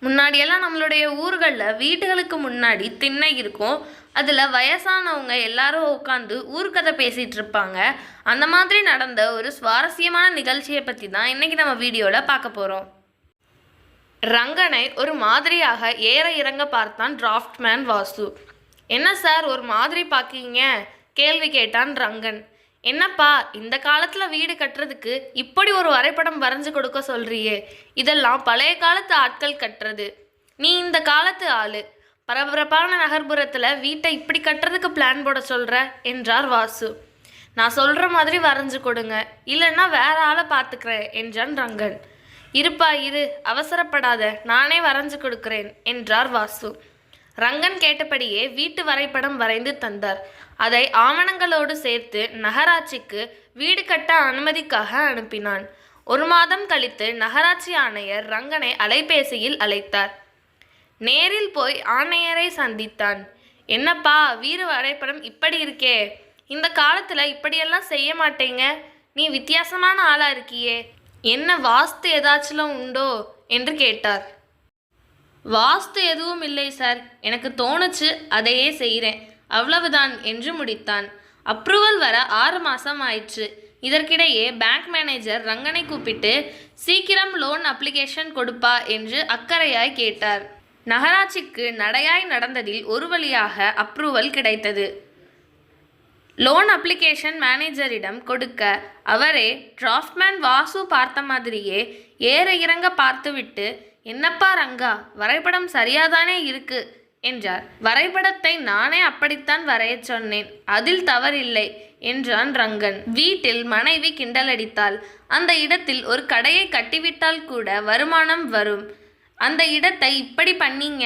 முன்னாடியெல்லாம் நம்மளுடைய ஊர்களில் வீடுகளுக்கு முன்னாடி திண்ணை இருக்கும். அதில் வயசானவங்க எல்லாரும் உட்காந்து ஊர்க்கதை பேசிகிட்டு இருப்பாங்க. அந்த மாதிரி நடந்த ஒரு சுவாரஸ்யமான நிகழ்ச்சியை பற்றி தான் இன்றைக்கி நம்ம வீடியோவில் பார்க்க போகிறோம். ரங்கனை ஒரு மாதிரியாக ஏற இறங்க பார்த்தான் டிராஃப்ட்மேன் வாசு. என்ன சார் ஒரு மாதிரி பார்க்கீங்க? கேள்வி கேட்டான் ரங்கன். என்னப்பா, இந்த காலத்தில் வீடு கட்டுறதுக்கு இப்படி ஒரு வரைபடம் வரைஞ்சு கொடுக்க சொல்கிறியே, இதெல்லாம் பழைய காலத்து ஆட்கள் கட்டுறது, நீ இந்த காலத்து ஆள். பரபரப்பான நகர்ப்புறத்தில் வீட்டை இப்படி கட்டுறதுக்கு பிளான் போட சொல்கிற என்றார் வாசு. நான் சொல்கிற மாதிரி வரைஞ்சு கொடுங்க, இல்லைன்னா வேற ஆளை பார்த்துக்கிறேன் என்றான் ரங்கன். இருப்பா இரு, அவசரப்படாத, நானே வரைஞ்சு கொடுக்கிறேன் என்றார் வாசு. ரங்கன் கேட்டபடியே வீட்டு வரைபடம் வரைந்து தந்தார். அதை ஆவணங்களோடு சேர்த்து நகராட்சிக்கு வீடு கட்ட அனுமதிக்காக அனுப்பினான். 1 மாதம் கழித்து நகராட்சி ஆணையர் ரங்கனை அலைபேசியில் அழைத்தார். நேரில் போய் ஆணையரை சந்தித்தான். என்னப்பா, வீடு வரைபடம் இப்படி இருக்கே, இந்த காலத்தில் இப்படியெல்லாம் செய்ய மாட்டேங்க, நீ வித்தியாசமான ஆளாக இருக்கியே, என்ன வாஸ்து ஏதாச்சும் உண்டோ என்று கேட்டார். வாஸ்து எதுவும் இல்லை சார், எனக்கு தோணுச்சு அதையே செய்கிறேன், அவ்வளவுதான் என்று முடித்தான். அப்ரூவல் வர 6 மாதம் ஆயிடுச்சு. இதற்கிடையே பேங்க் மேனேஜர் ரங்கனை கூப்பிட்டு சீக்கிரம் லோன் அப்ளிகேஷன் கொடுப்பா என்று அக்கறையாய் கேட்டார். நகராட்சிக்கு நடையாய் நடந்ததில் ஒரு வழியாக அப்ரூவல் கிடைத்தது. லோன் அப்ளிகேஷன் மேனேஜரிடம் கொடுக்க அவரே டிராஃப்ட்மேன் வாசு பார்த்த மாதிரியே ஏற இறங்க பார்த்துவிட்டு, என்னப்பா ரங்கா, வரைபடம் சரியாதானே இருக்கு என்றார். வரைபடத்தை நானே அப்படித்தான் வரைய சொன்னேன், அதில் தவறில்லை என்றான் ரங்கன். வீட்டில் மனைவி கிண்டலடித்தாள். அந்த இடத்தில் ஒரு கடையை கட்டிவிட்டால் கூட வருமானம் வரும், அந்த இடத்தை இப்படி பண்ணீங்க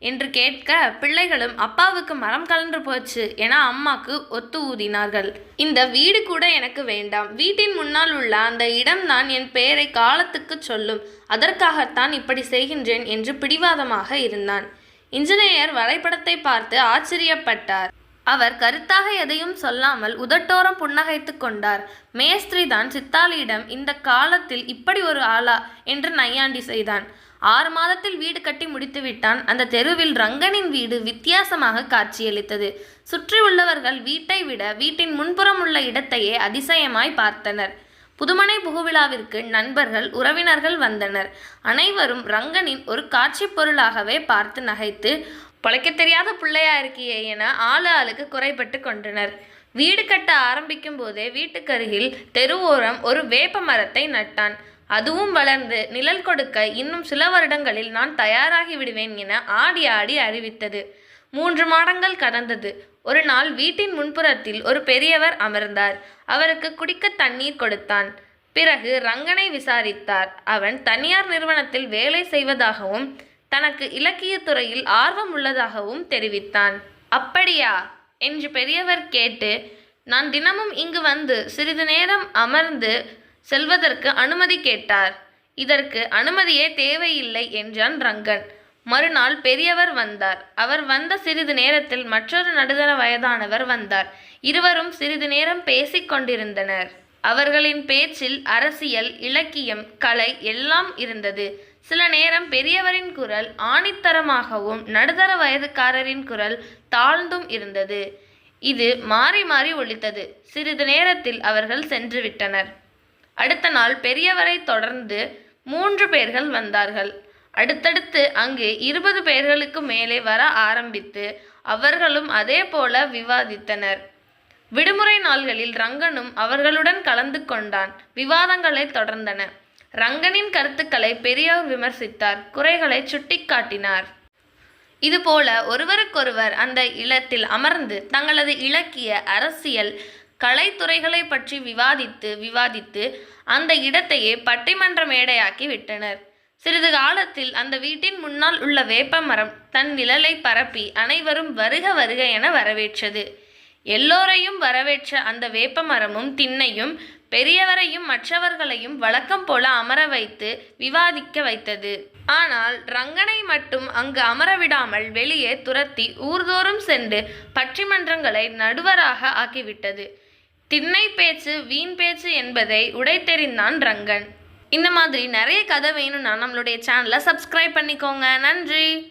என்று கேட்க பிள்ளைகளும் அப்பாவுக்கு மரம் கலன்று போச்சு என அம்மாக்கு ஒத்து ஊதினார்கள். இந்த வீடு கூட எனக்கு வேண்டாம், வீட்டின் முன்னால் உள்ள அந்த இடம்தான் என் பெயரை காலத்துக்கு சொல்லும், அதற்காகத்தான் இப்படி செய்கின்றேன் என்று பிடிவாதமாக இருந்தான். இன்ஜினியர் வரைபடத்தை பார்த்து ஆச்சரியப்பட்டார். அவர் கருத்தாக எதையும் சொல்லாமல் உதட்டோரம் புன்னகைத்து கொண்டார். மேஸ்திரி தான் சித்தாளியிடம் இந்த காலத்தில் இப்படி ஒரு ஆளா என்று நையாண்டி செய்தான். 6 மாதத்தில் வீடு கட்டி முடித்து விட்டான். அந்த தெருவில் ரங்கனின் வீடு வித்தியாசமாக காட்சியளித்தது. சுற்றி உள்ளவர்கள் வீட்டை விட வீட்டின் முன்புறம் உள்ள இடத்தையே அதிசயமாய் பார்த்தனர். புதுமனை புகுவிழாவிற்கு நண்பர்கள் உறவினர்கள் வந்தனர். அனைவரும் ரங்கனின் ஒரு காட்சி பொருளாகவே பார்த்து நகைத்து, பொழைக்க தெரியாத பிள்ளையா இருக்கியே என ஆளுக்கு குறைபட்டு கொண்டனர். வீடு கட்ட ஆரம்பிக்கும் போதே வீட்டுக்கருகில் தெருவோரம் ஒரு வேப்ப மரத்தை நட்டான். அதுவும் வளர்ந்து நிழல் கொடுக்க இன்னும் சில வருடங்களில் நான் தயாராகி விடுவேன் என ஆடி ஆடி அறிவித்தது. 3 மாதங்கள் கடந்தது. ஒரு நாள் வீட்டின் முன்புறத்தில் ஒரு பெரியவர் அமர்ந்தார். அவருக்கு குடிக்க தண்ணீர் கொடுத்தான். பிறகு ரங்கனை விசாரித்தார். அவன் தனியார் நிறுவனத்தில் வேலை செய்வதாகவும் தனக்கு இலக்கிய துறையில் ஆர்வம் உள்ளதாகவும் தெரிவித்தான். அப்படியா என்று பெரியவர் கேட்டு, நான் தினமும் இங்கு வந்து சிறிது நேரம் அமர்ந்து செல்வதற்கு அனுமதி கேட்டார். இதற்கு அனுமதியே தேவையில்லை என்றான் ரங்கன். மறுநாள் பெரியவர் வந்தார். அவர் வந்த சிறிது நேரத்தில் மற்றொரு நடுத்தர வயதானவர் வந்தார். இருவரும் சிறிது நேரம் பேசிக் கொண்டிருந்தனர். அவர்களின் பேச்சில் அரசியல், இலக்கியம், கலை எல்லாம் இருந்தது. சில நேரம் பெரியவரின் குரல் ஆணித்தரமாகவும் நடுத்தர வயதுக்காரரின் குரல் தாழ்ந்தும் இருந்தது. இது மாறி மாறி ஒலித்தது. சிறிது நேரத்தில் அவர்கள் சென்று விட்டனர். அடுத்த நாள் பெரியவரை தொடர்ந்து 3 பேர்கள் வந்தார்கள். அடுத்தடுத்து அங்கே 20 பேர்களுக்கு மேலே வர ஆரம்பித்து அவர்களும் அதே போல விவாதித்தனர். விடுமுறை நாள்களில் ரங்கனும் அவர்களுடன் கலந்து கொண்டான். விவாதங்களை தொடர்ந்தன. ரங்கனின் கருத்துக்களை பெரியவர் விமர்சித்தார், குறைகளை சுட்டிக்காட்டினார். இதுபோல ஒருவருக்கொருவர் அந்த இல்லத்தில் அமர்ந்து தங்களது இலக்கிய, அரசியல், கலைத்துறைகளை பற்றி விவாதித்து அந்த இடத்தையே பட்டிமன்ற மேடையாக்கி விட்டனர். சிறிது காலத்தில் அந்த வீட்டின் முன்னால் உள்ள வேப்ப மரம் தன் நிழலை பரப்பி அனைவரும் வருக வருக என வரவேற்றது. எல்லோரையும் வரவேற்ற அந்த வேப்ப மரமும் திண்ணையும் பெரியவரையும் மற்றவர்களையும் வழக்கம் போல அமர வைத்து விவாதிக்க வைத்தது. ஆனால் ரங்கனை மட்டும் அங்கு அமரவிடாமல் வெளியே துரத்தி ஊர்தோறும் சென்று பட்டிமன்றங்களை நடுவராக ஆக்கிவிட்டது. திண்ணை பேச்சு வீண் பேச்சு என்பதை உடைத்தெறிந்தான் ரங்கன். இந்த மாதிரி நிறைய கதை வேணும்னா நம்மளுடைய சேனலை சப்ஸ்கிரைப் பண்ணிக்கோங்க. நன்றி.